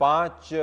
5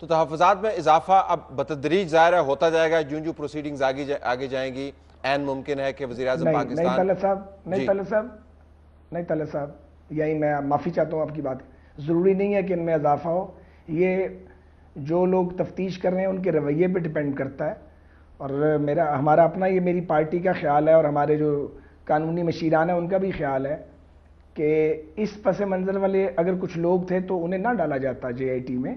تو تحفظات میں اضافہ اب بتدریج ظاہر ہے ہوتا جائے گا، جو پروسیڈنگز آگے جائیں گی عین ممکن ہے کہ وزیر اعظم پاکستان نہیں طلعت صاحب، یہی میں معافی چاہتا ہوں آپ کی بات، ضروری نہیں ہے کہ ان میں اضافہ ہو. یہ جو لوگ تفتیش کر رہے ہیں ان کے رویے پہ ڈپینڈ کرتا ہے. اور ہمارا اپنا، یہ میری پارٹی کا خیال ہے اور ہمارے جو قانونی مشیران ہیں ان کا بھی خیال ہے کہ اس پس منظر والے اگر کچھ لوگ تھے تو انہیں نہ ڈالا جاتا جے آئی ٹی میں،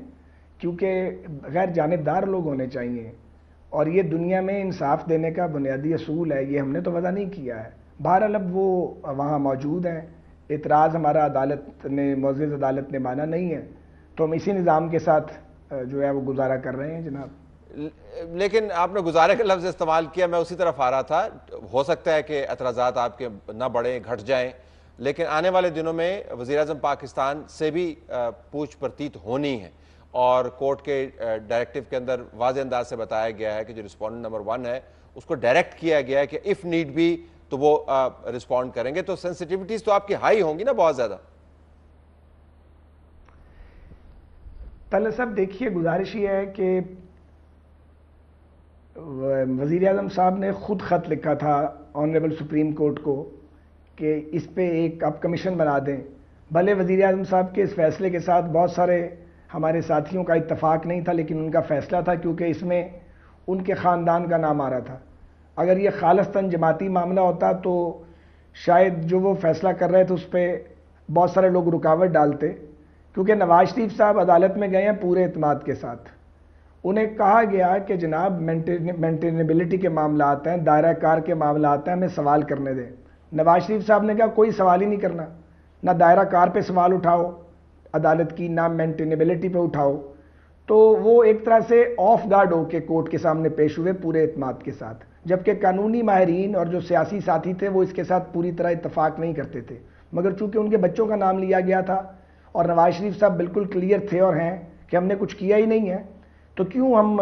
کیونکہ غیر جانبدار لوگ ہونے چاہیے. اور یہ دنیا میں انصاف دینے کا بنیادی اصول ہے، یہ ہم نے تو وضع نہیں کیا ہے. بہرحال اب وہ وہاں موجود ہیں، اعتراض ہمارا عدالت نے، معزز عدالت نے مانا نہیں ہے، تو ہم اسی نظام کے ساتھ جو ہے وہ گزارا کر رہے ہیں جناب. لیکن آپ نے گزارے کا لفظ استعمال کیا، میں اسی طرف آ رہا تھا. ہو سکتا ہے کہ اعتراضات آپ کے نہ بڑھیں، گھٹ جائیں، لیکن آنے والے دنوں میں وزیر اعظم پاکستان سے بھی پوچھ پرتیت ہونی ہے. اور کورٹ کے ڈائریکٹیو کے اندر واضح انداز سے بتایا گیا ہے کہ جو رسپونڈنٹ نمبر 1 ہے اس کو ڈائریکٹ کیا گیا ہے کہ اف نیڈ بھی تو وہ رسپونڈ کریں گے. تو سینسٹیوٹیز تو آپ کی ہائی ہوں گی نا بہت زیادہ. طلعت صاحب دیکھیے، گزارش یہ ہے کہ وزیر اعظم صاحب نے خود خط لکھا تھا آنریبل سپریم کورٹ کو کہ اس پہ ایک آپ کمیشن بنا دیں. بھلے وزیر اعظم صاحب کے اس فیصلے کے ساتھ بہت سارے ہمارے ساتھیوں کا اتفاق نہیں تھا، لیکن ان کا فیصلہ تھا کیونکہ اس میں ان کے خاندان کا نام آ رہا تھا. اگر یہ خالصتاً جماعتی معاملہ ہوتا تو شاید جو وہ فیصلہ کر رہے تھے اس پہ بہت سارے لوگ رکاوٹ ڈالتے، کیونکہ نواز شریف صاحب عدالت میں گئے ہیں پورے اعتماد کے ساتھ. انہیں کہا گیا کہ جناب مینٹینیبلٹی کے معاملات ہیں، دائرہ کار کے معاملات ہیں، ہمیں سوال کرنے دیں. نواز شریف صاحب نے کہا کوئی سوال ہی نہیں کرنا، نہ دائرہ کار پہ سوال اٹھاؤ عدالت کی، نہ مینٹینیبلٹی پہ اٹھاؤ. تو وہ ایک طرح سے آف گارڈ ہو کے کورٹ کے سامنے پیش ہوئے پورے اعتماد کے ساتھ، جبکہ قانونی ماہرین اور جو سیاسی ساتھی تھے وہ اس کے ساتھ پوری طرح اتفاق نہیں کرتے تھے. مگر چونکہ ان کے بچوں کا نام لیا گیا تھا اور نواز شریف صاحب بالکل کلیئر تھے اور ہیں کہ ہم نے کچھ کیا ہی نہیں ہے، تو کیوں ہم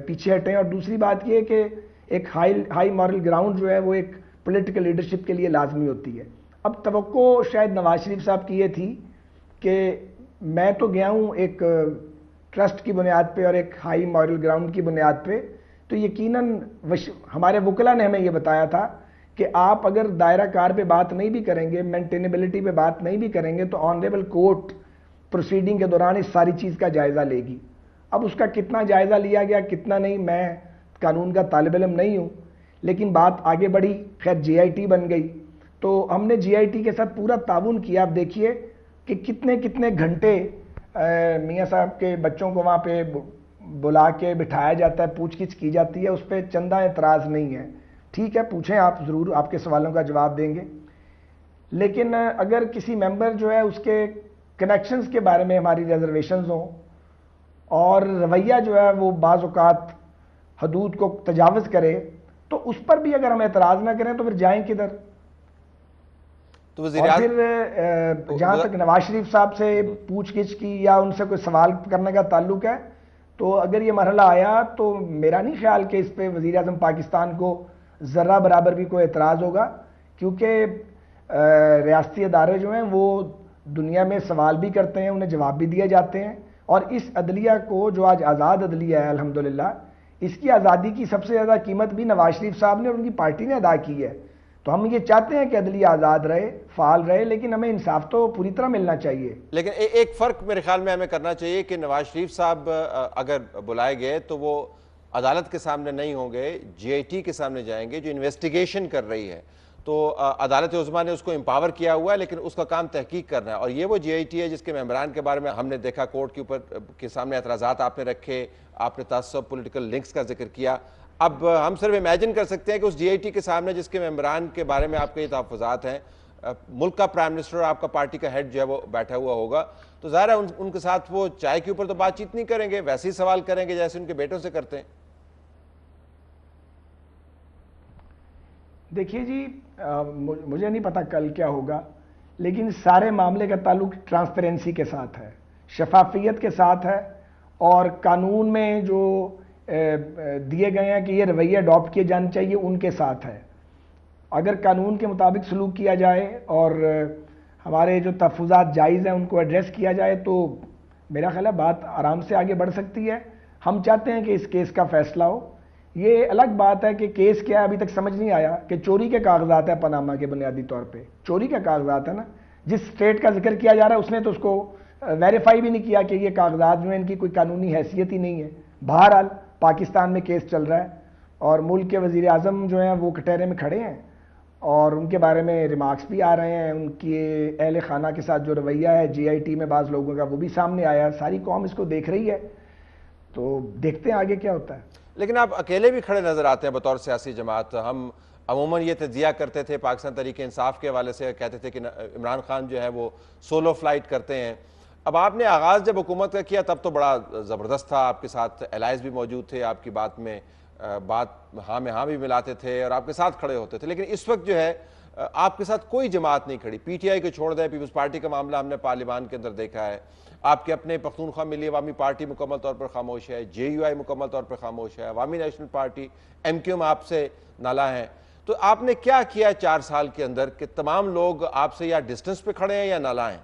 پیچھے ہٹیں. اور دوسری بات یہ کہ ایک ہائی مورل گراؤنڈ جو ہے وہ ایک پولیٹیکل لیڈرشپ کے لیے لازمی ہوتی ہے. اب توقع شاید نواز شریف صاحب کی یہ تھی کہ میں تو گیا ہوں ایک ٹرسٹ کی بنیاد پہ اور ایک ہائی مورل گراؤنڈ کی بنیاد پہ، تو یقیناً ہمارے وکلا نے ہمیں یہ بتایا تھا کہ آپ اگر دائرہ کار پہ بات نہیں بھی کریں گے، مینٹینیبلٹی پہ بات نہیں بھی کریں گے، تو آنریبل کورٹ پروسیڈنگ کے دوران اس ساری چیز کا جائزہ لے گی. اب اس کا کتنا جائزہ لیا گیا کتنا نہیں، میں قانون کا طالب علم نہیں ہوں، لیکن بات آگے بڑھی، خیر جے آئی ٹی بن گئی. تو ہم نے جے آئی ٹی کے ساتھ پورا تعاون کیا. آپ دیکھیے کہ کتنے گھنٹے میاں صاحب کے بچوں کو وہاں پہ بلا کے بٹھایا جاتا ہے، پوچھ گچھ کی جاتی ہے، اس پہ چندہ اعتراض نہیں ہے. ٹھیک ہے، پوچھیں آپ، ضرور آپ کے سوالوں کا جواب دیں گے. لیکن اگر کسی ممبر جو ہے اس کے کنیکشنز کے بارے میں ہماری ریزرویشنز ہوں اور رویہ جو ہے وہ بعض اوقات حدود کو تجاوز کرے، تو اس پر بھی اگر ہم اعتراض نہ کریں تو پھر جائیں کدھر. اور پھر جہاں تک نواز شریف صاحب سے پوچھ گچھ کی یا ان سے کوئی سوال کرنے کا تعلق ہے، تو اگر یہ مرحلہ آیا تو میرا نہیں خیال کہ اس پہ وزیر اعظم پاکستان کو ذرہ برابر بھی کوئی اعتراض ہوگا، کیونکہ ریاستی ادارے جو ہیں وہ دنیا میں سوال بھی کرتے ہیں، انہیں جواب بھی دیے جاتے ہیں. اور اس عدلیہ کو جو آج آزاد عدلیہ ہے الحمدللہ، اس کی آزادی کی سب سے زیادہ قیمت بھی نواز شریف صاحب نے اور ان کی پارٹی نے ادا کی ہے. تو ہم یہ چاہتے ہیں کہ عدلیہ آزاد رہے، فعال رہے، لیکن ہمیں انصاف تو پوری طرح ملنا چاہیے. لیکن ایک فرق میرے خیال میں ہمیں کرنا چاہیے کہ نواز شریف صاحب اگر بلائے گئے تو وہ عدالت کے سامنے نہیں ہوں گے، جے آئی ٹی کے سامنے جائیں گے جو انویسٹیگیشن کر رہی ہے. تو عدالت عظمیٰ نے اس کو امپاور کیا ہوا ہے، لیکن اس کا کام تحقیق کرنا ہے. اور یہ وہ جے آئی ٹی ہے جس کے ممبران کے بارے میں ہم نے دیکھا کورٹ کے اوپر کے سامنے اعتراضات آپ نے رکھے، آپ نے تعصب پولیٹیکل لنکس کا ذکر کیا. اب ہم صرف امیجن کر سکتے ہیں کہ اس جے آئی ٹی کے سامنے جس کے ممبران کے بارے میں آپ کے یہ تحفظات ہیں، ملک کا پرائم منسٹر اور آپ کا پارٹی کا ہیڈ جو ہے وہ بیٹھا ہوا ہوگا، تو ظاہر ہے ان کے ساتھ وہ چائے کے اوپر تو بات چیت نہیں کریں گے، ویسے ہی سوال کریں گے جیسے ان کے بیٹوں سے کرتے ہیں. دیکھیے جی، مجھے نہیں پتا کل کیا ہوگا، لیکن سارے معاملے کا تعلق ٹرانسپیرنسی کے ساتھ ہے، شفافیت کے ساتھ ہے، اور قانون میں جو دیے گئے ہیں کہ یہ رویے اڈاپٹ کیے جانے چاہیے ان کے ساتھ ہے. اگر قانون کے مطابق سلوک کیا جائے اور ہمارے جو تحفظات جائز ہیں ان کو ایڈریس کیا جائے تو میرا خیال ہے بات آرام سے آگے بڑھ سکتی ہے. ہم چاہتے ہیں کہ اس کیس کا فیصلہ ہو. یہ الگ بات ہے کہ کیس کیا ہے ابھی تک سمجھ نہیں آیا کہ چوری کے کاغذات ہیں پاناما کے بنیادی طور پہ. چوری کے کاغذات ہیں نا. جس اسٹیٹ کا ذکر کیا جا رہا ہے اس نے تو اس کو ویریفائی بھی نہیں کیا کہ یہ کاغذات جو ہیں ان کی کوئی قانونی حیثیت ہی نہیں ہے. بہرحال پاکستان میں کیس چل رہا ہے اور ملک کے وزیر اعظم جو ہیں وہ کٹہرے میں کھڑے ہیں اور ان کے بارے میں ریمارکس بھی آ رہے ہیں. ان کے اہل خانہ کے ساتھ جو رویہ ہے جے آئی ٹی میں بعض لوگوں کا وہ بھی سامنے آیا ہے. ساری قوم اس کو دیکھ رہی ہے تو دیکھتے ہیں آگے کیا ہوتا ہے. لیکن آپ اکیلے بھی کھڑے نظر آتے ہیں بطور سیاسی جماعت. ہم عموماً یہ تجزیہ کرتے تھے پاکستان تحریک انصاف کے حوالے سے, کہتے تھے کہ عمران خان جو ہے وہ سولو فلائٹ کرتے ہیں. اب آپ نے آغاز جب حکومت کا کیا تب تو بڑا زبردست تھا, آپ کے ساتھ الائز بھی موجود تھے, آپ کی بات میں بات ہاں میں ہاں بھی ملاتے تھے اور آپ کے ساتھ کھڑے ہوتے تھے. لیکن اس وقت جو ہے آپ کے ساتھ کوئی جماعت نہیں کھڑی. پی ٹی آئی کو چھوڑ دیں, پیپلز پارٹی کا معاملہ ہم نے پارلیمان کے اندر دیکھا ہے. آپ کے اپنے پختونخوا ملی عوامی پارٹی مکمل طور پر خاموش ہے, جے یو آئی مکمل طور پر خاموش ہے, عوامی national party M Q M آپ سے نالا ہیں. تو آپ نے کیا کیا 4 سال کے اندر کہ تمام لوگ آپ سے یا ڈسٹنس پہ کھڑے ہیں یا نالا ہیں؟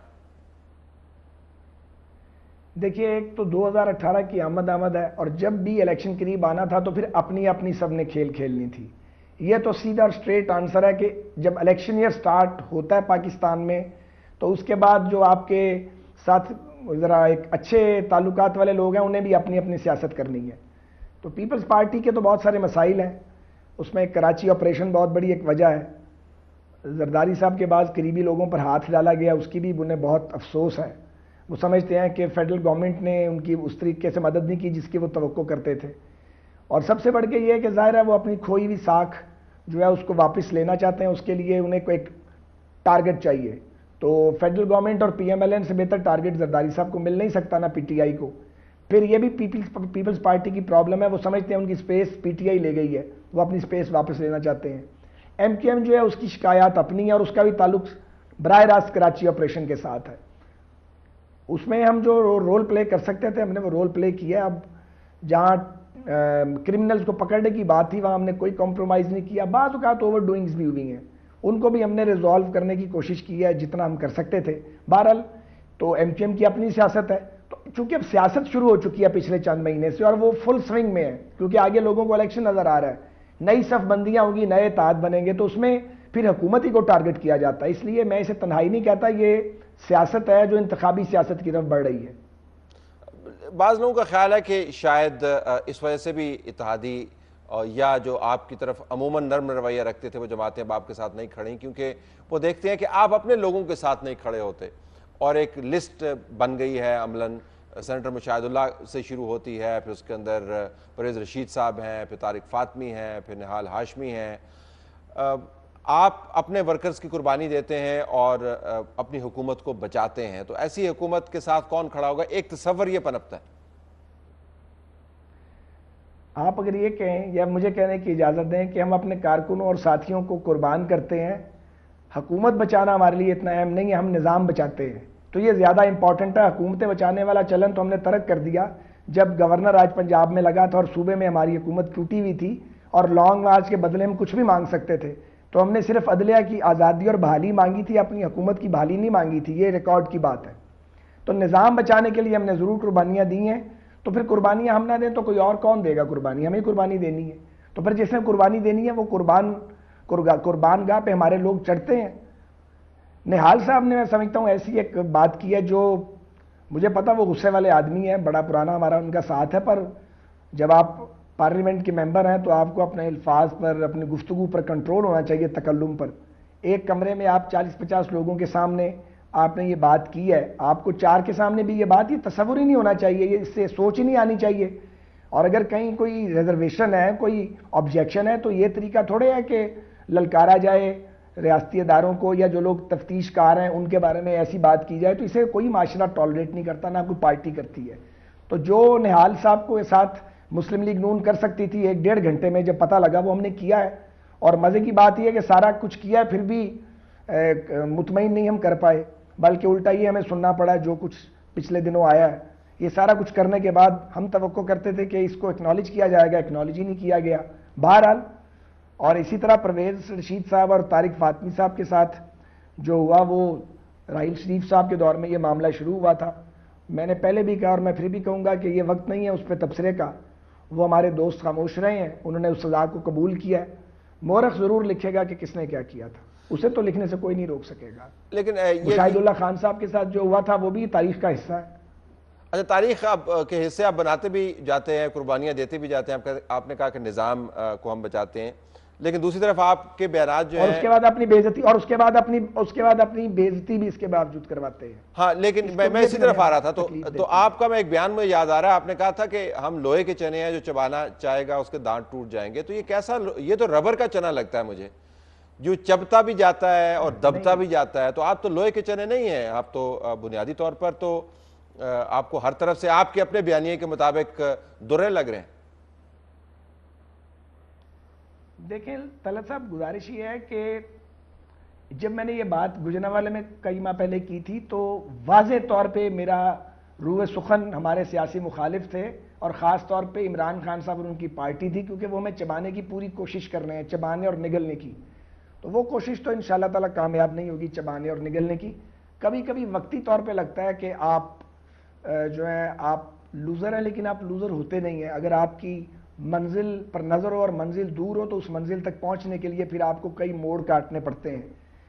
دیکھیے ایک تو 2018 کی آمد ہے اور جب بھی الیکشن قریب آنا تھا تو پھر اپنی اپنی سب نے کھیل کھیلنی تھی. یہ تو سیدھا اور اسٹریٹ آنسر ہے کہ جب الیکشن ایئر سٹارٹ ہوتا ہے پاکستان میں تو اس کے بعد جو آپ کے ساتھ ذرا ایک اچھے تعلقات والے لوگ ہیں انہیں بھی اپنی اپنی سیاست کرنی ہے. تو پیپلز پارٹی کے تو بہت سارے مسائل ہیں, اس میں کراچی آپریشن بہت بڑی ایک وجہ ہے. زرداری صاحب کے بعد قریبی لوگوں پر ہاتھ ڈالا گیا, اس کی بھی انہیں بہت افسوس ہے. وہ سمجھتے ہیں کہ فیڈرل گورنمنٹ نے ان کی اس طریقے سے مدد نہیں کی جس کی وہ توقع کرتے تھے. اور سب سے بڑھ کے یہ ہے کہ ظاہر ہے وہ اپنی کھوئی ہوئی ساکھ جو ہے اس کو واپس لینا چاہتے ہیں. اس کے لیے انہیں کوئی ایک ٹارگٹ چاہیے. تو فیڈرل گورنمنٹ اور پی ایم ایل این سے بہتر ٹارگٹ زرداری صاحب کو مل نہیں سکتا نہ پی ٹی آئی کو. پھر یہ بھی پیپلز پارٹی کی پرابلم ہے, وہ سمجھتے ہیں ان کی سپیس پی ٹی آئی لے گئی ہے, وہ اپنی سپیس واپس لینا چاہتے ہیں. ایم کیو ایم جو ہے اس کی شکایات اپنی ہے اور اس کا بھی تعلق براہ راست کراچی آپریشن کے ساتھ ہے. اس میں ہم جو رول پلے کر سکتے تھے ہم نے وہ رول پلے کیا. اب جہاں کرمنلز کو پکڑنے کی بات تھی وہاں ہم نے کوئی کمپرومائز نہیں کیا. بعض اوقات اوور ڈوئنگز بھی ہوئی ہیں, ان کو بھی ہم نے ریزالو کرنے کی کوشش کی ہے جتنا ہم کر سکتے تھے. بہرحال تو ایم کیو ایم کی اپنی سیاست ہے, تو چونکہ اب سیاست شروع ہو چکی ہے پچھلے چند مہینے سے اور وہ فل سوئنگ میں ہے کیونکہ آگے لوگوں کو الیکشن نظر آ رہا ہے, نئی صف بندیاں ہوں گی, نئے اتحاد بنیں گے, تو اس میں پھر حکومت ہی کو ٹارگٹ کیا جاتا ہے. اس لیے میں اسے تنہائی نہیں کہتا, یہ سیاست ہے جو انتخابی سیاست کی طرف بڑھ رہی ہے. بعض لوگوں کا خیال ہے کہ شاید اس وجہ سے بھی اتحادی یا جو آپ کی طرف عموماً نرم رویہ رکھتے تھے وہ جماعتیں اب آپ کے ساتھ نہیں کھڑیں کیونکہ وہ دیکھتے ہیں کہ آپ اپنے لوگوں کے ساتھ نہیں کھڑے ہوتے. اور ایک لسٹ بن گئی ہے عملاً, سینیٹر مشاہد اللہ سے شروع ہوتی ہے, پھر اس کے اندر پرویز رشید صاحب ہیں, پھر طارق فاطمی ہیں, پھر نہال ہاشمی ہیں. آپ اپنے ورکرز کی قربانی دیتے ہیں اور اپنی حکومت کو بچاتے ہیں, تو ایسی حکومت کے ساتھ کون کھڑا ہوگا؟ ایک تصور یہ پنپتا ہے. آپ اگر یہ کہیں یا مجھے کہنے کی اجازت دیں کہ ہم اپنے کارکنوں اور ساتھیوں کو قربان کرتے ہیں, حکومت بچانا ہمارے لیے اتنا اہم نہیں ہے, ہم نظام بچاتے ہیں, تو یہ زیادہ امپورٹنٹ ہے. حکومتیں بچانے والا چلن تو ہم نے ترک کر دیا جب گورنر راج پنجاب میں لگا تھا اور صوبے میں ہماری حکومت ٹوٹی ہوئی تھی اور لانگ مارچ کے بدلے ہم کچھ بھی مانگ سکتے تھے. تو ہم نے صرف عدلیہ کی آزادی اور بحالی مانگی تھی, اپنی حکومت کی بحالی نہیں مانگی تھی. یہ ریکارڈ کی بات ہے. تو نظام بچانے کے لیے ہم نے ضرور قربانیاں دی ہیں, تو پھر قربانیاں ہم نہ دیں تو کوئی اور کون دے گا قربانی؟ ہمیں قربانی دینی ہے. تو پھر جس نے قربانی دینی ہے وہ قربان گاہ پہ ہمارے لوگ چڑھتے ہیں. نہال صاحب نے میں سمجھتا ہوں ایسی ایک بات کی ہے جو مجھے پتا وہ غصے والے آدمی ہیں, بڑا پرانا ہمارا ان کا ساتھ ہے, پر جب آپ پارلیمنٹ کے ممبر ہیں تو آپ کو اپنے الفاظ پر, اپنی گفتگو پر کنٹرول ہونا چاہیے, تکلم پر. ایک کمرے میں آپ 40-50 لوگوں کے سامنے آپ نے یہ بات کی ہے, آپ کو 4 کے سامنے بھی یہ بات, یہ تصور ہی نہیں ہونا چاہیے, یہ اس سے سوچ ہی نہیں آنی چاہیے. اور اگر کہیں کوئی ریزرویشن ہے, کوئی آبجیکشن ہے, تو یہ طریقہ تھوڑے ہے کہ للکارا جائے ریاستی اداروں کو یا جو لوگ تفتیش کار ہیں ان کے بارے میں ایسی بات کی جائے. تو اسے کوئی معاشرہ ٹالریٹ نہیں کرتا, نہ کوئی پارٹی کرتی ہے. تو جو نہال صاحب کو ساتھ مسلم لیگ نون کر سکتی تھی 1-1.5 گھنٹے میں, جب پتہ لگا وہ ہم نے کیا ہے. اور مزے کی بات یہ ہے کہ سارا کچھ کیا ہے پھر بھی مطمئن نہیں ہم کر پائے, بلکہ الٹا یہ ہمیں سننا پڑا جو کچھ پچھلے دنوں آیا ہے. یہ سارا کچھ کرنے کے بعد ہم توقع کرتے تھے کہ اس کو اکنالج کیا جائے گا, اکنالج ہی نہیں کیا گیا. بہرحال اور اسی طرح پرویز رشید صاحب اور طارق فاطمی صاحب کے ساتھ جو ہوا وہ راحیل شریف صاحب کے دور میں یہ معاملہ شروع ہوا تھا, میں نے پہلے بھی کہا اور میں پھر بھی کہوں گا کہ یہ وقت نہیں ہے اس پہ تبصرے کا. وہ ہمارے دوست خاموش رہے ہیں, انہوں نے اس سزا کو قبول کیا ہے. مورخ ضرور لکھے گا کہ کس نے کیا کیا تھا, اسے تو لکھنے سے کوئی نہیں روک سکے گا. لیکن مشاہد اللہ خان صاحب کے ساتھ جو ہوا تھا وہ بھی تاریخ کا حصہ ہے. اچھا, تاریخ کے حصے آپ بناتے بھی جاتے ہیں, قربانیاں دیتے بھی جاتے ہیں. آپ نے کہا کہ نظام کو ہم بچاتے ہیں, لیکن دوسری طرف آپ کے بیانات جو ہیں, اور اس کے بعد اپنی بےعزتی, اور اس کے بعد اپنی بےعزتی بھی اس کے باوجود کرواتے ہیں. ہاں, لیکن میں اسی طرف آ رہا تھا. تو آپ کا میں ایک بیان مجھے یاد آ رہا ہے, آپ نے کہا تھا کہ ہم لوہے کے چنے ہیں, جو چبانا چاہے گا اس کے دانت ٹوٹ جائیں گے. تو یہ کیسا, یہ تو ربر کا چنا لگتا ہے مجھے, جو چبتا بھی جاتا ہے اور دبتا بھی جاتا ہے. تو آپ تو لوہے کے چنے نہیں ہیں, آپ تو بنیادی طور پر تو آپ کو ہر طرف سے آپ کے اپنے بیانیے کے مطابق درے لگ رہے ہیں. دیکھیں طلعت صاحب, گزارش یہ ہے کہ جب میں نے یہ بات گوجرانوالے میں کئی ماہ پہلے کی تھی تو واضح طور پہ میرا روح سخن ہمارے سیاسی مخالف تھے, اور خاص طور پہ عمران خان صاحب اور ان کی پارٹی تھی, کیونکہ وہ ہمیں چبانے کی پوری کوشش کر رہے ہیں, چبانے اور نگلنے کی. تو وہ کوشش تو انشاءاللہ تعالیٰ کامیاب نہیں ہوگی چبانے اور نگلنے کی. کبھی کبھی وقتی طور پہ لگتا ہے کہ آپ جو ہیں آپ لوزر ہیں, لیکن آپ لوزر ہوتے نہیں ہیں. اگر آپ کی منزل پر نظر ہو اور منزل دور ہو تو اس منزل تک پہنچنے کے لیے پھر آپ کو کئی موڑ کاٹنے پڑتے ہیں,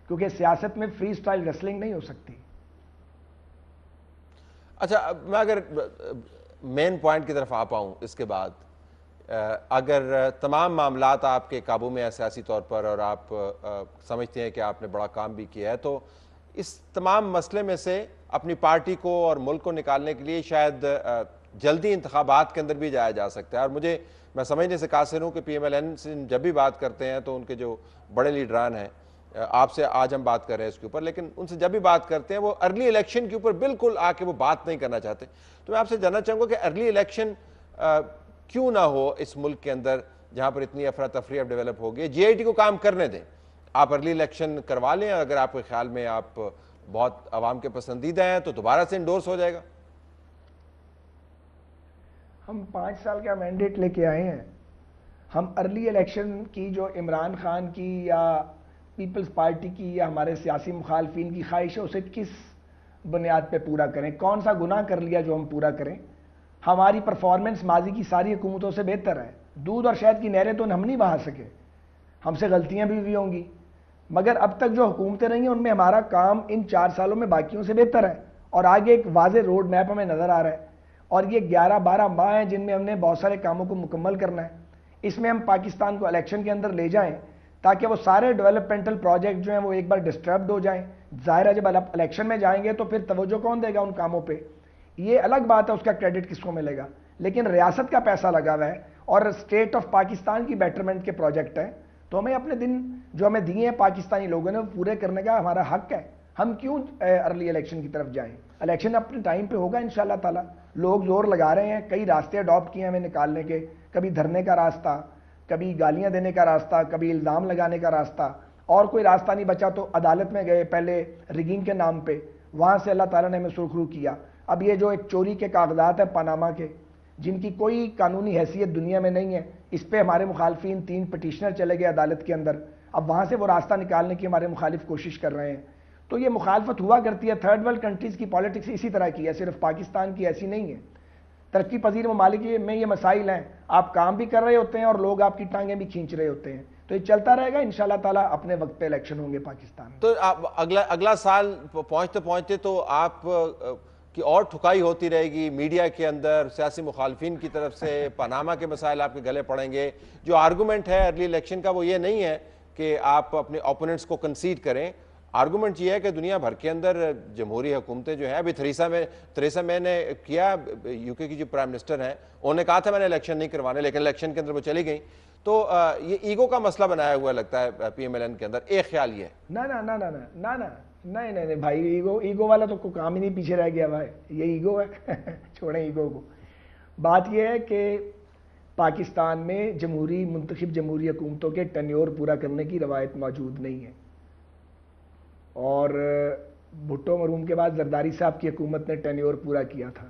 کیونکہ سیاست میں فری سٹائل ریسلنگ نہیں ہو سکتی. اچھا, میں اگر مین پوائنٹ کی طرف آپ آؤں اس کے بعد, اگر تمام معاملات آپ کے قابو میں ہیں سیاسی طور پر, اور آپ سمجھتے ہیں کہ آپ نے بڑا کام بھی کیا ہے, تو اس تمام مسئلے میں سے اپنی پارٹی کو اور ملک کو نکالنے کے لیے شاید جلدی انتخابات کے اندر بھی جایا جا سکتا ہے. اور میں سمجھنے سے قاصر ہوں کہ پی ایم ایل این سے جب بھی بات کرتے ہیں تو ان کے جو بڑے لیڈران ہیں, آپ سے آج ہم بات کر رہے ہیں اس کے اوپر, لیکن ان سے جب بھی بات کرتے ہیں وہ ارلی الیکشن کے اوپر بالکل آ کے وہ بات نہیں کرنا چاہتے. تو میں آپ سے جاننا چاہوں گا کہ ارلی الیکشن کیوں نہ ہو اس ملک کے اندر جہاں پر اتنی افراتفری اب ڈیولپ ہو گئی. جی آئی ٹی کو کام کرنے دیں, آپ ارلی الیکشن کروا لیں, اگر آپ کے خیال میں آپ بہت عوام کے پسندیدہ ہیں تو دوبارہ سے انڈورس ہو جائے گا. ہم 5 سال کا مینڈیٹ لے کے آئے ہیں. ہم ارلی الیکشن کی جو عمران خان کی یا پیپلز پارٹی کی یا ہمارے سیاسی مخالفین کی خواہش ہے اسے کس بنیاد پہ پورا کریں؟ کون سا گناہ کر لیا جو ہم پورا کریں؟ ہماری پرفارمنس ماضی کی ساری حکومتوں سے بہتر ہے. دودھ اور شہد کی نہریں تو ہم نہیں بہا سکے, ہم سے غلطیاں بھی ہوئی ہوں گی, مگر اب تک جو حکومتیں رہی ہیں ان میں ہمارا کام ان 4 سالوں میں باقیوں سے بہتر ہے, اور آگے ایک واضح روڈ میپ ہمیں نظر آ رہا ہے. اور یہ 11-12 ماہ ہیں جن میں ہم نے بہت سارے کاموں کو مکمل کرنا ہے. اس میں ہم پاکستان کو الیکشن کے اندر لے جائیں تاکہ وہ سارے ڈیولپمنٹل پروجیکٹ جو ہیں وہ ایک بار ڈسٹربڈ ہو جائیں. ظاہر ہے جب الیکشن میں جائیں گے تو پھر توجہ کون دے گا ان کاموں پہ؟ یہ الگ بات ہے, اس کا کریڈٹ کس کو ملے گا, لیکن ریاست کا پیسہ لگا ہوا ہے اور اسٹیٹ آف پاکستان کی بیٹرمنٹ کے پروجیکٹ ہیں, تو ہمیں اپنے دن جو ہمیں دیے ہیں پاکستانی لوگوں نے وہ پورے کرنے کا ہمارا حق ہے. ہم کیوں ارلی الیکشن کی طرف جائیں؟ الیکشن اپنے ٹائم پہ ہوگا انشاءاللہ تعالیٰ. لوگ زور لگا رہے ہیں, کئی راستے اڈاپٹ کیے ہیں ہمیں نکالنے کے, کبھی دھرنے کا راستہ, کبھی گالیاں دینے کا راستہ, کبھی الزام لگانے کا راستہ, اور کوئی راستہ نہیں بچا تو عدالت میں گئے پہلے ریگنگ کے نام پہ, وہاں سے اللہ تعالیٰ نے ہمیں سرخرو کیا. اب یہ جو ایک چوری کے کاغذات ہیں پاناما کے, جن کی کوئی قانونی حیثیت دنیا میں نہیں ہے, اس پہ ہمارے مخالفین 3 پٹیشنر چلے گئے عدالت کے اندر. اب وہاں سے وہ راستہ نکالنے کی ہمارے مخالف کوشش کر رہے ہیں. تو یہ مخالفت ہوا کرتی ہے. تھرڈ ورلڈ کنٹریز کی پالیٹکس اسی طرح کی ہے, صرف پاکستان کی ایسی نہیں ہے. ترقی پذیر ممالک میں یہ مسائل ہیں, آپ کام بھی کر رہے ہوتے ہیں اور لوگ آپ کی ٹانگیں بھی کھینچ رہے ہوتے ہیں. تو یہ چلتا رہے گا انشاءاللہ تعالیٰ. اپنے وقت پہ الیکشن ہوں گے پاکستان میں. تو اگلا سال پہنچتے تو آپ کی اور ٹھکائی ہوتی رہے گی میڈیا کے اندر, سیاسی مخالفین کی طرف سے پاناما کے مسائل آپ کے گلے پڑیں گے. جو آرگومنٹ ہے ارلی الیکشن کا وہ یہ نہیں ہے کہ آپ اپنے اوپوننٹس کو کنسیڈ کریں. آرگومنٹ یہ ہے کہ دنیا بھر کے اندر جمہوری حکومتیں جو ہیں, ابھی تھریسا مے نے کیا, یو کے کی جو پرائم منسٹر ہیں, انہوں نے کہا تھا میں نے الیکشن نہیں کروانے, لیکن الیکشن کے اندر وہ چلی گئیں. تو یہ ایگو کا مسئلہ بنایا ہوا لگتا ہے پی ایم ایل این کے اندر. ایک خیال یہ ہے نہیں بھائی, ایگو والا تو کوئی کام ہی نہیں پیچھے رہ گیا بھائی, یہ ایگو ہے. چھوڑیں ایگو کو. بات یہ ہے کہ پاکستان میں منتخب جمہوری حکومتوں کے ٹینیور پورا کرنے کی روایت موجود نہیں ہے, اور بھٹو مرحوم کے بعد زرداری صاحب کی حکومت نے ٹینیور پورا کیا تھا.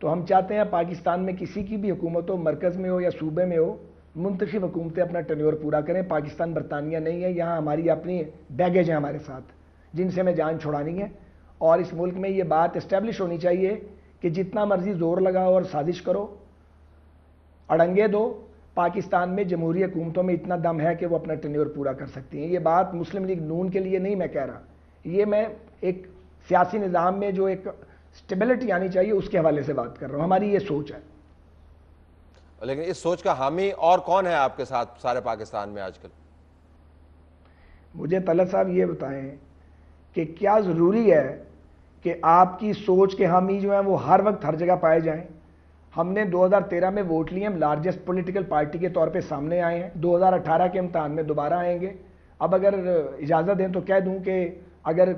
تو ہم چاہتے ہیں پاکستان میں کسی کی بھی حکومت ہو, مرکز میں ہو یا صوبے میں ہو, منتخب حکومتیں اپنا ٹینیور پورا کریں. پاکستان برطانیہ نہیں ہے, یہاں ہماری اپنی بیگیج ہیں ہمارے ساتھ جن سے ہمیں جان چھڑانی ہے, اور اس ملک میں یہ بات اسٹیبلش ہونی چاہیے کہ جتنا مرضی زور لگاؤ اور سازش کرو، اڑنگے دو، پاکستان میں جمہوری حکومتوں میں اتنا دم ہے کہ وہ اپنا ٹینیور پورا کر سکتی ہیں۔ یہ بات مسلم لیگ نون کے لیے نہیں میں کہہ رہا، یہ میں ایک سیاسی نظام میں جو ایک اسٹیبلٹی آنی چاہیے اس کے حوالے سے بات کر رہا ہوں، ہماری یہ سوچ ہے۔ لیکن اس سوچ کا حامی اور کون ہے آپ کے ساتھ سارے پاکستان میں آج کل؟ مجھے طلعت صاحب یہ بتائیں کہ کیا ضروری ہے کہ آپ کی سوچ کے حامی جو ہیں وہ ہر وقت ہر جگہ پائے جائیں؟ ہم نے 2013 میں ووٹ لیے، ہم لارجسٹ پولیٹیکل پارٹی کے طور پہ سامنے آئے ہیں، 2018 کے امتحان میں دوبارہ آئیں گے۔ اب اگر اجازت دیں تو کہہ دوں کہ اگر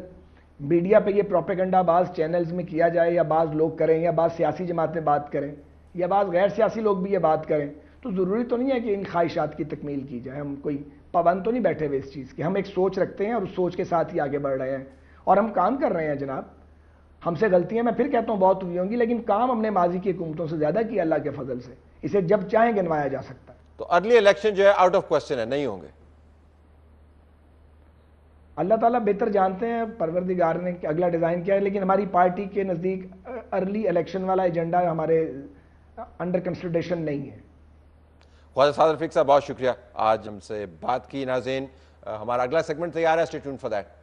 میڈیا پہ یہ پروپیگنڈا بعض چینلز میں کیا جائے یا بعض لوگ کریں یا بعض سیاسی جماعتیں بات کریں یا بعض غیر سیاسی لوگ بھی یہ بات کریں تو ضروری تو نہیں ہے کہ ان خواہشات کی تکمیل کی جائے۔ ہم کوئی پابند تو نہیں بیٹھے ہوئے اس چیز کے، ہم ایک سوچ رکھتے ہیں اور اس سوچ کے ساتھ ہی آگے بڑھ رہے ہیں اور ہم کام کر رہے ہیں جناب۔ ہم سے غلطیاں میں پھر کہتا ہوں بہت ہوئی ہوں گی، لیکن کام ہم نے ماضی کی حکومتوں سے زیادہ کیا اللہ کے فضل سے، اسے جب چاہیں گنوایا جا سکتا ہے۔ تو ارلی الیکشن جو ہے آؤٹ آف کوسچن ہے، نہیں ہوں گے؟ اللہ تعالیٰ بہتر جانتے ہیں پروردگار نے اگلا ڈیزائن کیا ہے، لیکن ہماری پارٹی کے نزدیک ارلی الیکشن والا ایجنڈا ہمارے انڈر کنسیڈریشن نہیں ہے۔ خواجہ سعد رفیق صاحب بہت شکریہ، آج ہم سے بات کی۔ ناظرین ہمارا اگلا سیگمنٹ تیار ہے، اسٹے ٹیونڈ فار دیٹ۔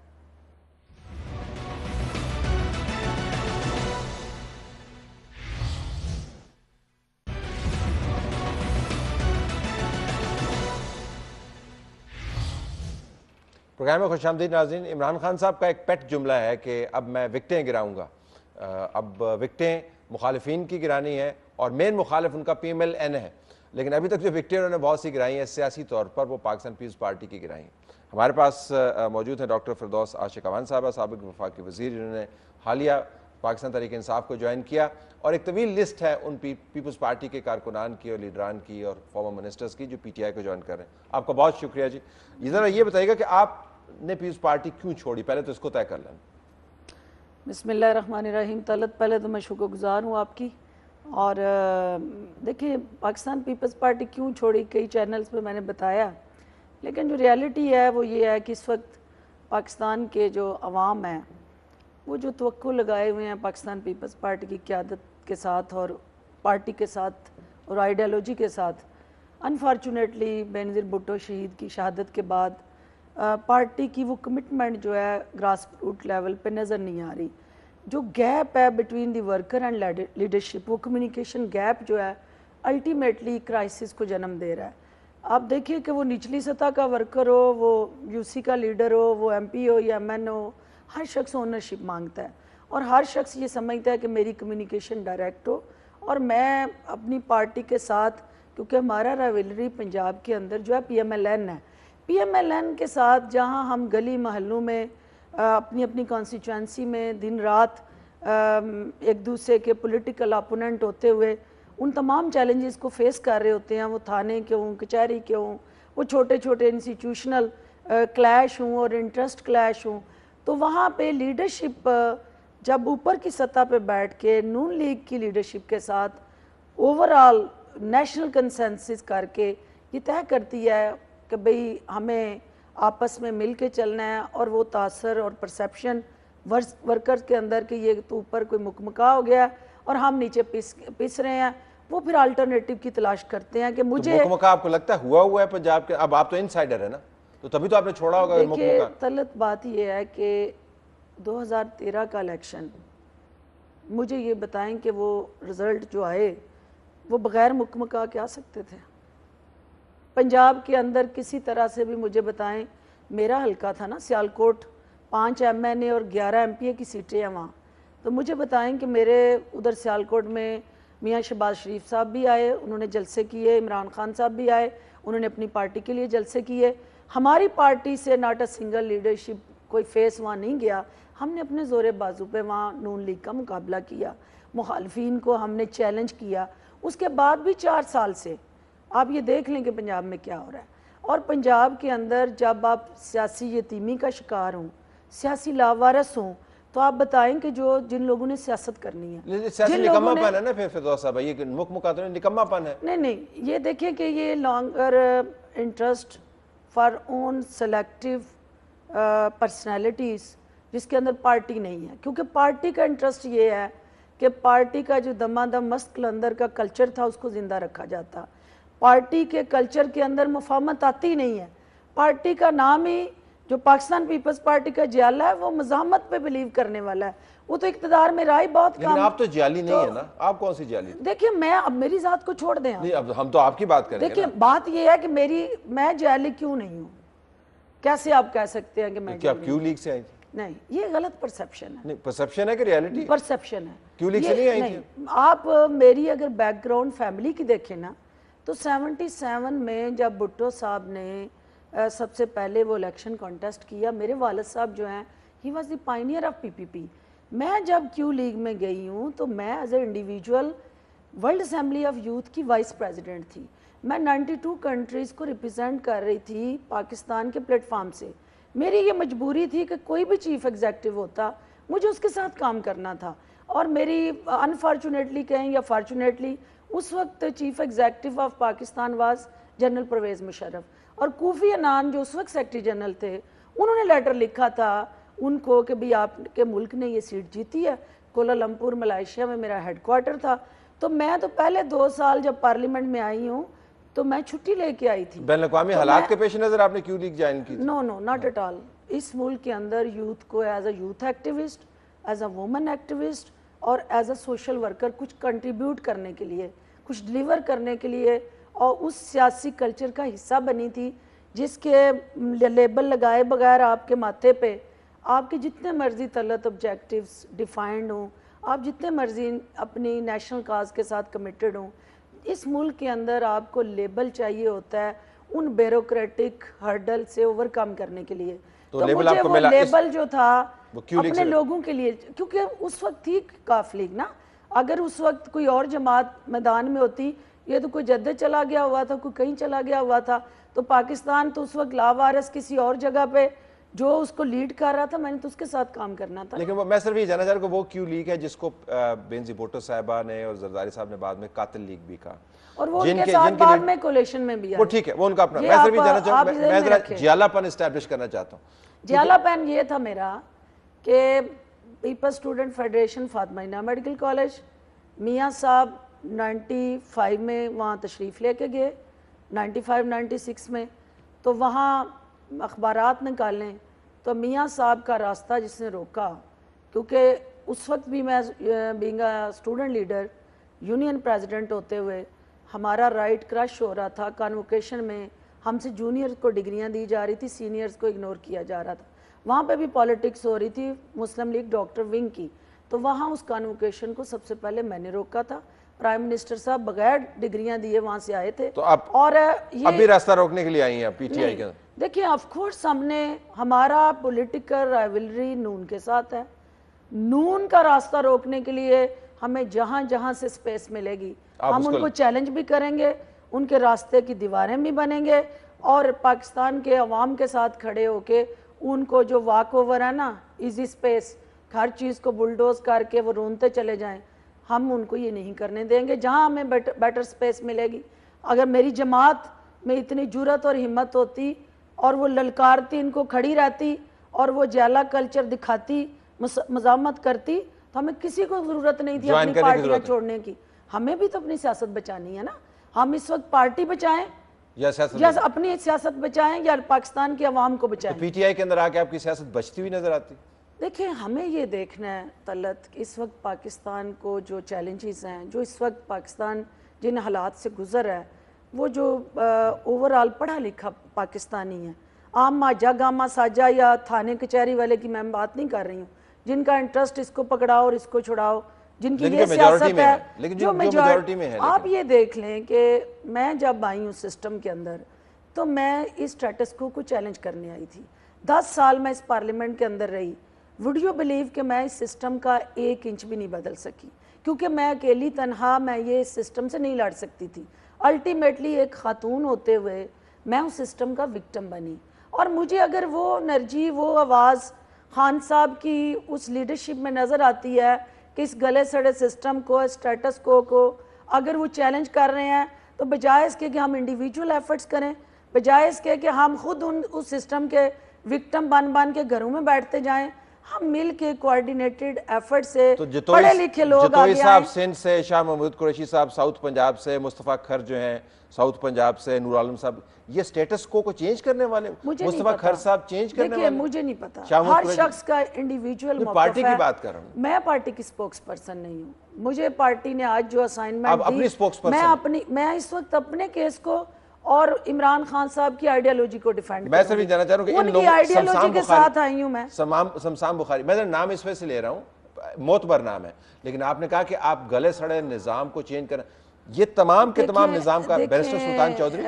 پروگرام میں خوش آمدید ناظرین۔ عمران خان صاحب کا ایک پیٹ جملہ ہے کہ اب میں وکٹیں گراؤں گا۔ اب وکٹیں مخالفین کی گرانی ہے اور مین مخالف ان کا پی ایم ایل این ہے، لیکن ابھی تک جو وکٹیں انہوں نے بہت سی گرائی ہیں سیاسی طور پر، وہ پاکستان پیپلز پارٹی کی گرائی ہیں۔ ہمارے پاس موجود ہیں ڈاکٹر فردوس عاشق امان صاحبہ، سابق وفاقی وزیر، جنہوں نے حالیہ پاکستان تحریک انصاف کو جوائن کیا، اور ایک طویل لسٹ ہے ان پیپلز پارٹی کے کارکنان کی اور لیڈران کی اور فارمر منسٹرز کی جو پی ٹی آئی کو جوائن کر رہے ہیں۔ آپ کا بہت شکریہ جی۔ یہ ذرا یہ بتائیے گا کہ آپ نے پیپلز پارٹی کیوں چھوڑی؟ پہلے تو اس کو طے کر لیں۔ بسم اللہ الرحمن الرحیم۔ طلعت، پہلے تو میں شکر گزار ہوں آپ کی، اور دیکھیں پاکستان پیپلز پارٹی کیوں چھوڑی کئی چینلز پہ میں نے بتایا، لیکن جو ریالٹی ہے وہ یہ ہے کہ اس وقت پاکستان کے جو عوام ہیں وہ جو توقع لگائے ہوئے ہیں پاکستان پیپلز پارٹی کی قیادت کے ساتھ اور پارٹی کے ساتھ اور آئیڈیالوجی کے ساتھ، انفارچونیٹلی بینظیر بھٹو شہید کی شہادت کے بعد پارٹی کی وہ کمٹمنٹ جو ہے گراس روٹ لیول پہ نظر نہیں آ رہی۔ جو گیپ ہے between the worker and leadership, وہ کمیونیکیشن گیپ جو ہے الٹیمیٹلی کرائسس کو جنم دے رہا ہے۔ آپ دیکھیے کہ وہ نچلی سطح کا ورکر ہو، وہ یو سی کا لیڈر ہو، وہ ایم پی ہو یا ایم این ہو، ہر شخص اونرشپ مانگتا ہے اور ہر شخص یہ سمجھتا ہے کہ میری کمیونیکیشن ڈائریکٹ ہو اور میں اپنی پارٹی کے ساتھ، کیونکہ ہمارا رائیولری پنجاب کے اندر جو ہے پی ایم ایل این ہے، پی ایم ایل این کے ساتھ جہاں ہم گلی محلوں میں اپنی اپنی کانسٹیچوئنسی میں دن رات ایک دوسرے کے پولیٹیکل اپوننٹ ہوتے ہوئے ان تمام چیلنجز کو فیس کر رہے ہوتے ہیں، وہ تھانے کے ہوں، کچہری کے ہوں، وہ چھوٹے چھوٹے انسٹیٹیوشنل کلیش ہوں اور انٹرسٹ کلیش ہوں، تو وہاں پہ لیڈرشپ جب اوپر کی سطح پہ بیٹھ کے نون لیگ کی لیڈرشپ کے ساتھ اوورآل نیشنل کنسنسس کر کے یہ طے کرتی ہے کہ بھئی ہمیں آپس میں مل کے چلنا ہے، اور وہ تاثر اور پرسیپشن ورکرز کے اندر کہ یہ تو اوپر کوئی مکمکا ہو گیا اور ہم نیچے پس رہے ہیں، وہ پھر الٹرنیٹیو کی تلاش کرتے ہیں کہ مجھے مکمکا آپ کو لگتا ہے ہوا ہے پنجاب کے؟ اب آپ تو انسائیڈر ہے نا، تو تبھی تو آپ نے چھوڑا ہوگا دیکھیے مکمکا۔ طلعت، بات یہ ہے کہ 2013 کا الیکشن، مجھے یہ بتائیں کہ وہ رزلٹ جو آئے وہ بغیر مکمکا کے آ سکتے تھے؟ پنجاب کے اندر کسی طرح سے بھی مجھے بتائیں، میرا حلقہ تھا نا سیالکوٹ، 5 ایم این اے اور 11 ایم پی اے کی سیٹیں ہیں وہاں، تو مجھے بتائیں کہ میرے ادھر سیالکوٹ میں میاں شہباز شریف صاحب بھی آئے، انہوں نے جلسے کیے، عمران خان صاحب بھی آئے، انہوں نے اپنی پارٹی کے لیے جلسے کیے، ہماری پارٹی سے ناٹ اے سنگل لیڈرشپ کوئی فیس وہاں نہیں گیا، ہم نے اپنے زور بازو پہ وہاں نون لیگ کا مقابلہ کیا، مخالفین کو ہم نے چیلنج کیا۔ اس کے بعد بھی 4 سال سے آپ یہ دیکھ لیں کہ پنجاب میں کیا ہو رہا ہے، اور پنجاب کے اندر جب آپ سیاسی یتیمی کا شکار ہوں، سیاسی لاوارث ہوں، تو آپ بتائیں کہ جن لوگوں نے سیاست کرنی ہے، سیاسی نکمہ پن ہے نا پھر فردوس صاحب، یہ مکمکا تو نہیں، نکمہ پن ہے۔ نہیں، یہ دیکھیں کہ یہ longer interest for own selective personalities جس کے اندر پارٹی نہیں ہے، کیونکہ پارٹی کا انٹرسٹ یہ ہے کہ پارٹی کا جو دما دم مست قلندر کا کلچر تھا اس کو زندہ رکھا جاتا. پارٹی کے کلچر کے اندر مفاہمت آتی نہیں ہے. پارٹی کا نام ہی جو پاکستان پیپلز پارٹی کا جیالہ ہے وہ مزاحمت پہ بلیو کرنے والا ہے. وہ تو اقتدار میں رائے بہت کام. لیکن آپ تو جیالی نہیں ہے نا, آپ کون سی جیالی؟ دیکھیں میں اب میری ذات کو چھوڑ دیں. نہیں, اب ہم تو آپ کی بات کریں گے. دیکھیں بات یہ ہے کہ میں جیالی کیوں نہیں ہوں. کیسے آپ کہہ سکتے ہیں کہ میں کیا آپ کیو لیگ سے آئی تھی؟ نہیں, یہ غلط پرسیپشن ہے. نہیں, پرسیپشن ہے کہ ریالٹی؟ پرسیپشن ہے. کیو لیگ سے نہیں آئی تھی آپ میری اگر بیک گراؤنڈ فیملی کی دیکھیں نا تو 77 میں جب بھٹو صاحب نے سب سے پہلے وہ الیکشن کانٹیسٹ کیا, میرے والد صاحب جو ہیں he was the pioneer of P P P. میں جب کیو لیگ میں گئی ہوں تو میں as a individual World Assembly of Youth کی وائس پریزیڈنٹ تھی. میں 92 کنٹریز کو ریپرزینٹ کر رہی تھی پاکستان کے پلیٹ فارم سے. میری یہ مجبوری تھی کہ کوئی بھی چیف ایگزیکٹو ہوتا مجھے اس کے ساتھ کام کرنا تھا. اور میری انفارچونیٹلی کہیں یا فارچونیٹلی اس وقت chief executive of Pakistan was general Pervez Musharraf, اور کوفی عنان جو اس وقت سیکرٹری جنرل تھے انہوں نے لیٹر لکھا تھا ان کو کہ بھئی آپ کے ملک نے یہ سیٹ جیتی ہے. کوالالمپور ملائیشیا میں میرا ہیڈ کوارٹر تھا. تو میں تو پہلے 2 سال جب پارلیمنٹ میں آئی ہوں تو میں چھٹی لے کے آئی تھی. بین الاقوامی حالات کے پیش نظر آپ نے کیو لیگ جوائن کی؟ نو ناٹ ایٹ آل. اس ملک کے اندر یوتھ کو as a youth activist, as a woman activist اور ایز اے سوشل ورکر کچھ کنٹریبیوٹ کرنے کے لیے, کچھ ڈیلیور کرنے کے لیے اور اس سیاسی کلچر کا حصہ بنی تھی جس کے لیبل لگائے بغیر آپ کے ماتھے پہ آپ کے جتنے مرضی طلعت آبجیکٹیوز ڈیفائنڈ ہوں, آپ جتنے مرضی اپنی نیشنل کاز کے ساتھ کمیٹڈ ہوں, اس ملک کے اندر آپ کو لیبل چاہیے ہوتا ہے ان بیوروکریٹک ہرڈل سے اوور کم کرنے کے لیے. تو مجھے وہ لیبل جو تھا اپنے لوگوں کے لیے, کیونکہ اس وقت تھی کاف لیگ نا, اگر اس وقت کوئی اور جماعت میدان میں ہوتی, یہ تو کوئی جدہ چلا گیا ہوا تھا, کوئی کہیں چلا گیا ہوا تھا, تو پاکستان تو اس وقت لاوارث کسی اور جگہ پہ جو اس کو لیڈ کر رہا تھا, میں نے تو اس کے ساتھ کام کرنا تھا. لیکن میں صرف یہ جاننا چاہ رہا ہوں کہ وہ کیو لیگ ہے جس کو بینظیر بھٹو صاحبہ نے اور زرداری صاحب نے بعد میں قاتل لیگ بھی کہا, اور وہ ان کے ساتھ بعد میں کولیشن میں بھی آئے. وہ ٹھیک ہے, وہ ان کا اپنا. میں صرف یہ جاننا چاہوں, میں ذرا جیالہ پن اسٹیبلش کرنا چاہتا ہوں. جیالہ پن یہ تھا میرا کہ پیپلز اسٹوڈنٹ فیڈریشن فاطمہ جناح میڈیکل کالج, میاں صاحب 95 میں وہاں تشریف لے کے گئے, 95-96 میں, تو وہاں اخبارات نکالیں تو میاں صاحب کا راستہ جس نے روکا, کیونکہ اس وقت بھی میں being a student leader union president ہوتے ہوئے ہمارا رائٹ کرش ہو رہا تھا. کانوکیشن میں ہم سے جونیئرز کو ڈگریاں دی جا رہی تھی, سینئرز کو اگنور کیا جا رہا تھا. وہاں پہ بھی پالیٹکس ہو رہی تھی مسلم لیگ ڈاکٹر ونگ کی, تو وہاں اس کانوکیشن کو سب سے پہلے میں نے روکا تھا. پرائم منسٹر صاحب بغیر ڈگریاں دیے وہاں سے آئے تھے. تو اور اب بھی راستہ روکنے کے لیے آئی ہیں پی ٹی آئی کے؟ دیکھیں آف کورس ہم نے, ہمارا پولیٹیکل رائیولری نون کے ساتھ ہے. نون کا راستہ روکنے کے لیے ہمیں جہاں جہاں سے سپیس ملے گی ہم ان کو چیلنج بھی کریں گے, ان کے راستے کی دیواریں بھی بنیں گے, اور پاکستان کے عوام کے ساتھ کھڑے ہو کے ان کو جو واک اوور ہے نا, ایزی سپیس, ہر چیز کو بلڈوز کر کے وہ رونتے چلے جائیں, ہم ان کو یہ نہیں کرنے دیں گے. جہاں ہمیں بیٹر سپیس ملے گی, اگر میری جماعت میں اتنی جرات اور ہمت ہوتی اور وہ للکارتی, ان کو کھڑی رہتی اور وہ جیالہ کلچر دکھاتی, مزاحمت کرتی, تو ہمیں کسی کو ضرورت نہیں تھی اپنی پارٹیاں چھوڑنے کی. ہمیں بھی تو اپنی سیاست بچانی ہے نا. ہم اس وقت پارٹی بچائیں یا اپنی سیاست بچائیں یا پاکستان کی عوام کو بچائیں. پی ٹی آئی کے اندر آ کے آپ کی سیاست بچتی ہوئی نظر آتی؟ دیکھیں ہمیں یہ دیکھنا ہے طلعت, اس وقت پاکستان کو جو چیلنجز ہیں, جو اس وقت پاکستان جن حالات سے گزر ہے, وہ جو اوورآل پڑھا لکھا پاکستانی ہے, عام ماجا گاما ساجا یا تھانے کچہری والے کی میں بات نہیں کر رہی ہوں, جن کا انٹرسٹ اس کو پکڑاؤ اور اس کو چھڑاؤ, جن کی یہ سیاست ہے جو میجورٹی میں ہے. آپ یہ دیکھ لیں کہ میں جب آئی ہوں سسٹم کے اندر تو میں اس سٹیٹس کو چیلنج کرنے آئی تھی. 10 سال میں اس پارلیمنٹ کے اندر رہی. وڈ یو بلیو کہ میں اس سسٹم کا 1 انچ بھی نہیں بدل سکی, کیونکہ میں اکیلی تنہا میں یہ اس سسٹم سے نہیں لڑ سکتی تھی. الٹیمیٹلی ایک خاتون ہوتے ہوئے میں اس سسٹم کا وکٹم بنی, اور مجھے اگر وہ انرجی, وہ آواز خان صاحب کی اس لیڈرشپ میں نظر آتی ہے کہ اس گلے سڑے سسٹم کو, اسٹیٹس کو اگر وہ چیلنج کر رہے ہیں, تو بجائے اس کے کہ ہم انڈیویجول ایفرٹس کریں, بجائے اس کے کہ ہم خود اس سسٹم کے وکٹم بن کے گھروں میں بیٹھتے جائیں, ہم مل کے کوارڈینیٹڈ ایفرٹ سے تو پڑھے لکھے لوگ جتوئی آگے صاحب آئیں. سندھ سے، شاہ محمود قریشی صاحب ساؤتھ پنجاب سے، مصطفیٰ کھر جو ہیں ساؤتھ پنجاب سے، نور عالم صاحب، یہ سٹیٹس کو چینج کرنے والے، مجھے نہیں مصطفیٰ پتا. کھر صاحب چینج کرنے دیکھیے والے؟ مجھے نہیں پتا، شاہ محمود ہر قریشی، شخص کا انڈیویجول میں موقف پارٹی ہے. کی بات کر رہا ہوں. میں پارٹی کی سپوکس پرسن نہیں ہوں. مجھے پارٹی نے آج جو اسائنمنٹ آپ اپنی spokesperson میں اس وقت اپنے کیس کو اور عمران خان صاحب کی آئیڈیالوجی کو ڈیفینڈ میں صرف یہ جاننا چاہ رہا ہوں کہ ان کی آئیڈیالوجی کے ساتھ آئی ہوں میں. سمسام بخاری، میں نام اس وجہ سے لے رہا ہوں، معتبر نام ہے، لیکن آپ نے کہا کہ آپ گلے سڑے نظام کو چینج کریں، یہ تمام کے تمام نظام کا بیرسٹر سلطان چودھری.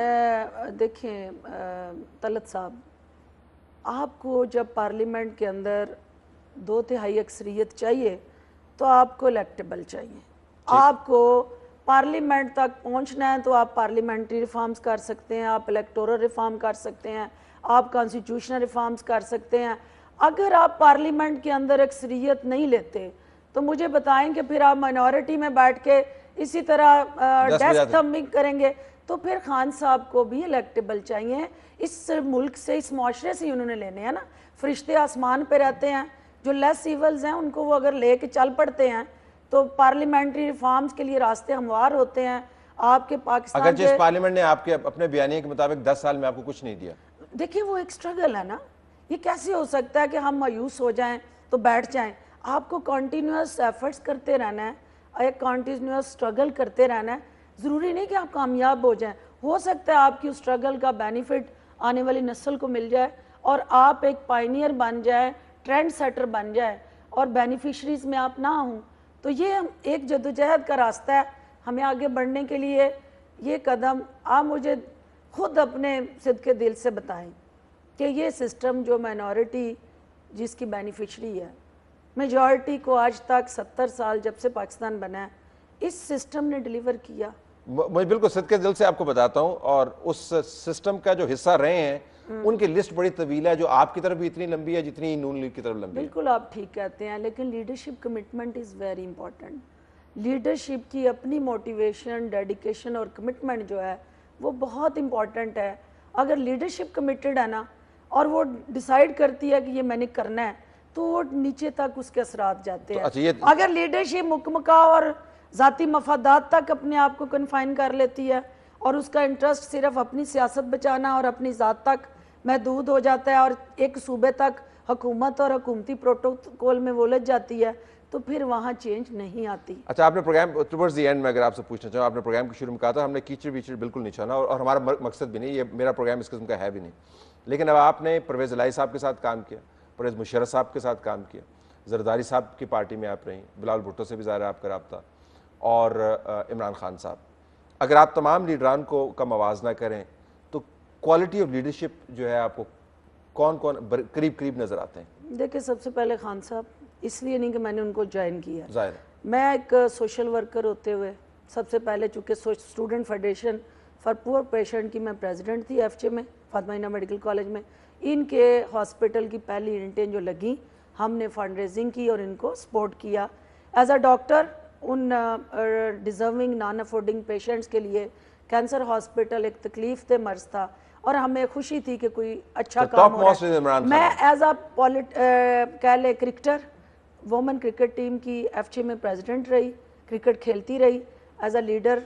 دیکھیں طلعت صاحب، آپ کو جب پارلیمنٹ کے اندر 2/3 اکثریت چاہیے تو آپ کو الیکٹیبل چاہیے. آپ کو پارلیمنٹ تک پہنچنا ہے تو آپ پارلیمنٹری ریفارمز کر سکتے ہیں، آپ الیکٹورل ریفارم کر سکتے ہیں، آپ کانسٹیٹیوشنل ریفارمز کر سکتے ہیں. اگر آپ پارلیمنٹ کے اندر اکثریت نہیں لیتے تو مجھے بتائیں کہ پھر آپ مائنورٹی میں بیٹھ کے اسی طرح ڈیسک تھمبنگ کریں گے. تو پھر خان صاحب کو بھی الیکٹیبل چاہیے. اس ملک سے، اس معاشرے سے انہوں نے لینے ہیں نا. فرشتے آسمان پہ رہتے ہیں، جو لیس ایولز ہیں ان کو وہ اگر لے کے چل پڑتے ہیں تو پارلیمنٹری ریفارمز کے لیے راستے ہموار ہوتے ہیں. آپ کے پاکستان اگرچہ اس پارلیمنٹ نے آپ کے اپنے بیانیے کے مطابق 10 سال میں آپ کو کچھ نہیں دیا. دیکھیں وہ ایک سٹرگل ہے نا. یہ کیسے ہو سکتا ہے کہ ہم مایوس ہو جائیں تو بیٹھ جائیں؟ آپ کو کنٹینیوس ایفرٹس کرتے رہنا ہے، ایک کنٹینیوس سٹرگل کرتے رہنا ہے. ضروری نہیں کہ آپ کامیاب ہو جائیں. ہو سکتا ہے آپ کی اس سٹرگل کا بینیفٹ آنے والی نسل کو مل جائے اور آپ ایک پائنیئر بن جائیں، ٹرینڈ سیٹر بن جائے اور بینیفیشریز میں آپ نہ ہوں. تو یہ ایک جدوجہد کا راستہ ہے ہمیں آگے بڑھنے کے لیے. یہ قدم آپ مجھے خود اپنے صدقے دل سے بتائیں کہ یہ سسٹم جو مائنورٹی جس کی بینیفیشری ہے، میجورٹی کو آج تک 70 سال جب سے پاکستان بنا ہے اس سسٹم نے ڈیلیور کیا. میں بالکل صدقے دل سے آپ کو بتاتا ہوں، اور اس سسٹم کا جو حصہ رہے ہیں ان کی لسٹ بڑی طویل ہے، جو آپ کی طرف بھی اتنی لمبی ہے جتنی نون لیگ کی طرف لمبی ہے. بالکل آپ ٹھیک کہتے ہیں، لیکن leadership commitment is very important. Leadership کی اپنی موٹیویشن، ڈیڈیکیشن اور کمٹمنٹ جو ہے وہ بہت امپورٹنٹ ہے. اگر لیڈرشپ کمیٹڈ ہے نا اور وہ ڈیسائیڈ کرتی ہے کہ یہ میں نے کرنا ہے تو وہ نیچے تک اس کے اثرات جاتے ہیں. اگر لیڈرشپ مکمکہ اور ذاتی مفادات تک اپنے آپ کو کنفائن کر لیتی ہے اور اس کا انٹرسٹ صرف اپنی سیاست بچانا اور اپنی ذات تک محدود ہو جاتا ہے اور ایک صوبے تک حکومت اور حکومتی پروٹوکول میں وہ لگ جاتی ہے تو پھر وہاں چینج نہیں آتی. اچھا، آپ نے پروگرام ٹورڈز دی اینڈ میں اگر آپ سے پوچھنا چاہوں، آپ نے پروگرام کی شروع میں کہا تھا ہم نے کیچڑ ویچڑ بالکل نہیں چھانا اور ہمارا مقصد بھی نہیں، یہ میرا پروگرام اس قسم کا ہے بھی نہیں. لیکن اب آپ نے پرویز الہی صاحب کے ساتھ کام کیا، پرویز مشرف صاحب کے ساتھ کام کیا، زرداری صاحب کی پارٹی میں آپ رہیں، بلال بھٹو سے بھی ظاہر ہے آپ کا رابطہ، اور عمران خان صاحب. اگر آپ تمام لیڈران کو کا موازنہ کریں تو کوالٹی آف لیڈرشپ جو ہے آپ کو کون کون قریب نظر آتے ہیں؟ دیکھیں سب سے پہلے خان صاحب، اس لیے نہیں کہ میں نے ان کو جوائن کیا، ظاہر ہے میں ایک سوشل ورکر ہوتے ہوئے سب سے پہلے چونکہ اسٹوڈنٹ فیڈریشن فار پور پیشنٹ کی میں پریزیڈنٹ تھی ایف جے میں، فاطمہ میڈیکل کالج میں. ان کے ہاسپٹل کی پہلی یونٹیں جو لگیں ہم نے فنڈ ریزنگ کی اور ان کو سپورٹ کیا. ایز اے ڈاکٹر ان ڈیزرونگ نان افورڈنگ پیشنٹس کے لیے کینسر ہاسپٹل ایک تکلیف دہ مرض تھا اور ہمیں خوشی تھی کہ کوئی اچھا کام ہو رہا ہے. میں ایز اے کہہ لے کرکٹر، وومن کرکٹ ٹیم کی ایف جے میں پریزیڈنٹ رہی، کرکٹ کھیلتی رہی. ایز اے لیڈر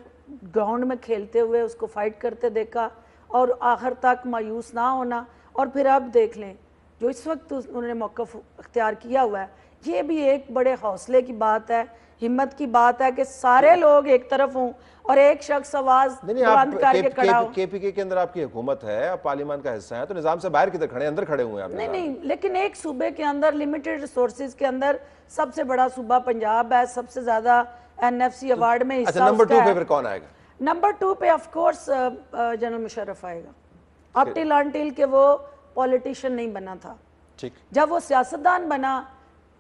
گراؤنڈ میں کھیلتے ہوئے اس کو فائٹ کرتے دیکھا اور آخر تک مایوس نہ ہونا. اور پھر اب دیکھ لیں جو اس وقت انہوں نے موقف اختیار کیا ہوا ہے، یہ بھی ایک بڑے حوصلے کی بات ہے، ہمت کی بات ہے کہ سارے لوگ ایک طرف ہوں اور ایک شخص آواز بلند کر کے کھڑا ہو. کے پی کے اندر آپ کی حکومت ہے، آپ پارلیمان کا حصہ ہیں، تو نظام سے باہر کدھر کھڑے ہیں؟ اندر کھڑے ہوئے ہیں آپ. نہیں، لیکن ایک صوبے کے اندر لمیٹڈ ریسورسز کے اندر سب سے بڑا صوبہ پنجاب ہے، سب سے زیادہ این ایف سی ایوارڈ میں حصہ. نمبر 2 پہ پھر کون آئے گا؟ نمبر 2 پہ آف کورس جنرل مشرف آئے گا. اب ٹل انٹل کہ وہ پولیٹیشین نہیں بنا تھا، جب وہ سیاستدان بنا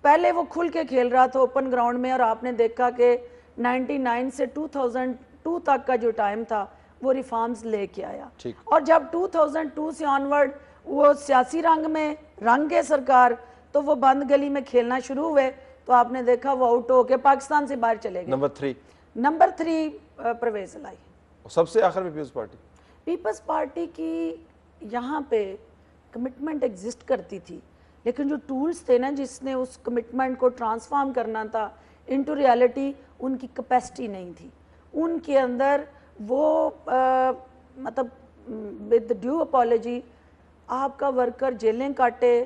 پہلے وہ کھل کے کھیل رہا تھا اوپن گراؤنڈ میں، اور آپ نے دیکھا کہ 99 سے 2002 تک کا جو ٹائم تھا وہ ریفارمز لے کے آیا. اور جب 2002 سے آنورڈ وہ سیاسی رنگ میں رنگ کے سرکار تو وہ بند گلی میں کھیلنا شروع ہوئے تو آپ نے دیکھا وہ آؤٹ ہو کے پاکستان سے باہر چلے گئے. نمبر 3 پرویز الہی. سب سے آخر میں پیپلز پارٹی کی یہاں پہ کمٹمنٹ ایگزسٹ کرتی تھی، لیکن جو ٹولز تھے نا جس نے اس کمٹمنٹ کو ٹرانسفارم کرنا تھا انٹو ریالٹی، ان کی کیپیسٹی نہیں تھی ان کے اندر. وہ مطلب ود ڈیو اپالوجی، آپ کا ورکر جیلیں کاٹے،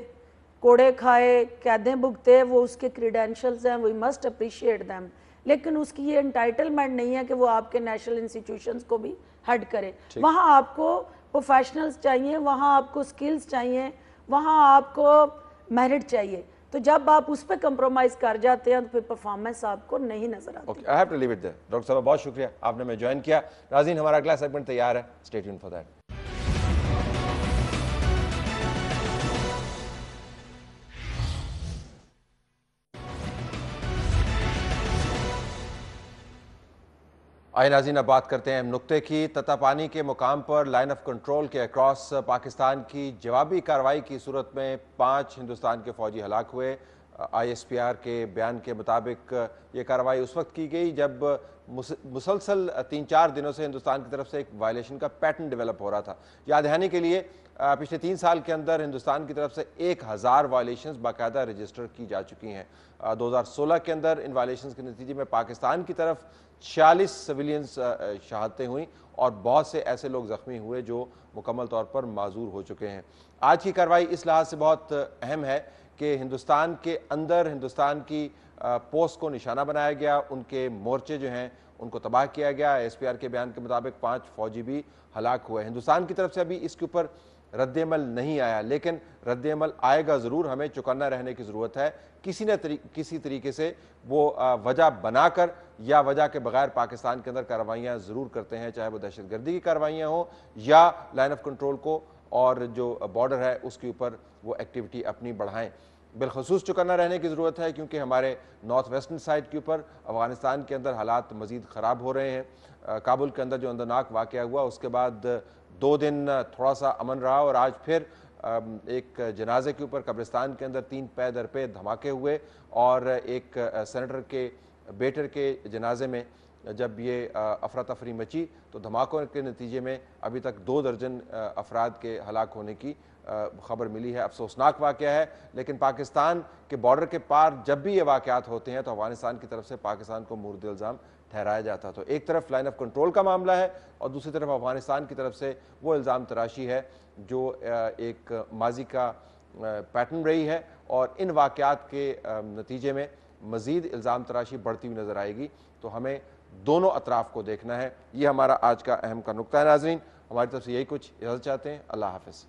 کوڑے کھائے، قیدیں بھگتے، وہ اس کے کریڈینشلز ہیں، وی مسٹ اپریشیٹ دیم، لیکن اس کی یہ انٹائٹلمنٹ نہیں ہے کہ وہ آپ کے نیشنل انسٹیٹیوشنز کو بھی ہیڈ کرے. وہاں آپ کو پروفیشنلز چاہیے، وہاں آپ کو سکلز چاہیے، وہاں آپ کو میرٹ چاہیے. تو جب آپ اس پہ کمپرومائز کر جاتے ہیں تو پھر پرفارمنس آپ کو نہیں نظر آتی. Okay, I have to leave it there. Doctor صاحب بہت شکریہ، آپ نے میں جوائن کیا. ناظرین ہمارا اگلا سیگمنٹ تیار ہے، اسٹے ٹیونڈ فار دیٹ. آئے ناظرین اب بات کرتے ہیں اہم نقطے کی. تتا پانی کے مقام پر لائن آف کنٹرول کے اکراس پاکستان کی جوابی کارروائی کی صورت میں 5 ہندوستان کے فوجی ہلاک ہوئے. آئی ایس پی آر کے بیان کے مطابق یہ کارروائی اس وقت کی گئی جب مسلسل 3-4 دنوں سے ہندوستان کی طرف سے ایک وائلیشن کا پیٹرن ڈیولپ ہو رہا تھا. یاد دہانی کے لیے پچھلے 3 سال کے اندر ہندوستان کی طرف سے 1000 وائلیشنز باقاعدہ رجسٹر کی جا چکی ہیں. 2016 کے اندر ان وائلیشنز کے نتیجے میں پاکستان کی طرف 46 سویلینز شہادتیں ہوئیں اور بہت سے ایسے لوگ زخمی ہوئے جو مکمل طور پر معذور ہو چکے ہیں. آج کی کارروائی اس لحاظ سے بہت اہم ہے کہ ہندوستان کے اندر ہندوستان کی پوسٹ کو نشانہ بنایا گیا، ان کے مورچے جو ہیں ان کو تباہ کیا گیا. ایس پی آر کے بیان کے مطابق 5 فوجی بھی ہلاک ہوئے. ہندوستان کی طرف سے ابھی اس کے اوپر رد عمل نہیں آیا، لیکن رد عمل آئے گا ضرور. ہمیں چوکنا رہنے کی ضرورت ہے. کسی طریقے سے وہ وجہ بنا کر یا وجہ کے بغیر پاکستان کے اندر کارروائیاں ضرور کرتے ہیں، چاہے وہ دہشت گردی کی کارروائیاں ہوں یا لائن آف کنٹرول کو اور جو بارڈر ہے اس کے اوپر وہ ایکٹیویٹی اپنی بڑھائیں. بالخصوص چوکنا رہنے کی ضرورت ہے کیونکہ ہمارے نارتھ ویسٹرن سائڈ کے اوپر افغانستان کے اندر حالات مزید خراب ہو رہے ہیں. کابل کے اندر جو اندرناک واقعہ ہوا اس کے بعد 2 دن تھوڑا سا امن رہا اور آج پھر ایک جنازے کے اوپر قبرستان کے اندر 3 پے در پہ دھماکے ہوئے اور ایک سینیٹر کے بیٹر کے جنازے میں جب یہ افراتفری مچی تو دھماکوں کے نتیجے میں ابھی تک 2 درجن افراد کے ہلاک ہونے کی خبر ملی ہے. افسوسناک واقعہ ہے، لیکن پاکستان کے بارڈر کے پار جب بھی یہ واقعات ہوتے ہیں تو افغانستان کی طرف سے پاکستان کو مورد الزام ٹھہرایا جاتا. تو ایک طرف لائن آف کنٹرول کا معاملہ ہے اور دوسری طرف افغانستان کی طرف سے وہ الزام تراشی ہے جو ایک ماضی کا پیٹرن رہی ہے اور ان واقعات کے نتیجے میں مزید الزام تراشی بڑھتی ہوئی نظر آئے گی. تو ہمیں دونوں اطراف کو دیکھنا ہے. یہ ہمارا آج کا اہم کا نقطہ ہے. ناظرین ہماری طرف سے یہی کچھ اجازت چاہتے ہیں. اللہ حافظ.